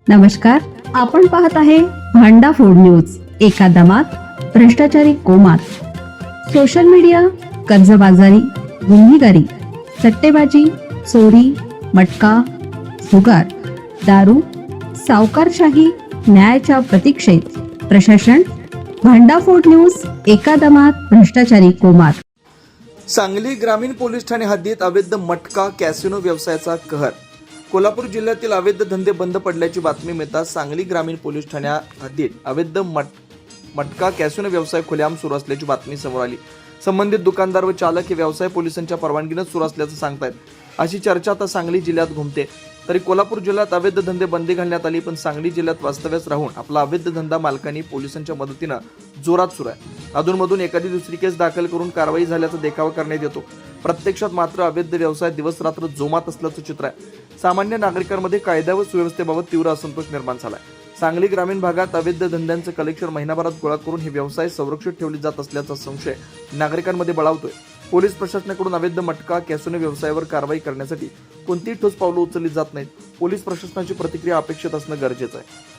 नमस्कार, आपण पाहत आहे भांडा फोड न्यूज. एका दमात भ्रष्टाचारी कोमात. सोशल मीडिया, कर्जबाजारी, गुन्हेगारी, सट्टेबाजी, चोरी, मटका, जुगार, दारू, सावकारशाही, न्यायाच्या प्रतीक्षेत प्रशासन. भांडाफोड न्यूज. एका दमात भ्रष्टाचारी कोमात. सांगली ग्रामीण पोलीस ठाणे हद्दीत अवैध मटका कॅसिनो व्यवसायाचा कहर. कोल्हापूर जिल्ह्यातील अवैध धंदे बंद पडल्याची बातमी मिळताच सांगली ग्रामीण पोलीस ठाण्या हद्दीत अवैध मटका कॅसिनो व्यवसाय खुलेआम सुरू असल्याची बातमी समोर आली. संबंधित दुकानदार व चालक हे व्यवसाय पोलिसांच्या परवानगीने सुरू असल्याचं सांगतायत. अशी चर्चा आता सांगली जिल्ह्यात घुमते. तरी कोल्हापूर जिल्ह्यात अवैध धंदे बंदी घालण्यात आली, पण सांगली जिल्ह्यात वास्तव्यास राहून आपला अवैध धंदा मालकांनी पोलिसांच्या मदतीनं जोरात सुरू आहे. अधूनमधून एखादी दुसरी केस दाखल करून कारवाई झाल्याचा देखावा करण्यात येतो. प्रत्यक्षात मात्र अवैध व्यवसाय दिवस रात्र जोमात असल्याचं चित्र आहे. सामान्य नागरिकांमध्ये कायदा व सुव्यवस्थेबाबत तीव्र असंतोष निर्माण झालाय. सांगली ग्रामीण भागात अवैध धंद्यांचं कलेक्शन महिनाभरात गोळा करून हे व्यवसाय संरक्षित ठेवले जात असल्याचा संशय नागरिकांमध्ये बळावतोय. पोलीस प्रशासनाकडून अवैध मटका कॅसिनो व्यवसायावर कारवाई करण्यासाठी कोणतीही ठोस पावलं उचलली जात नाहीत. पोलीस प्रशासनाची प्रतिक्रिया अपेक्षित असणं गरजेचं आहे.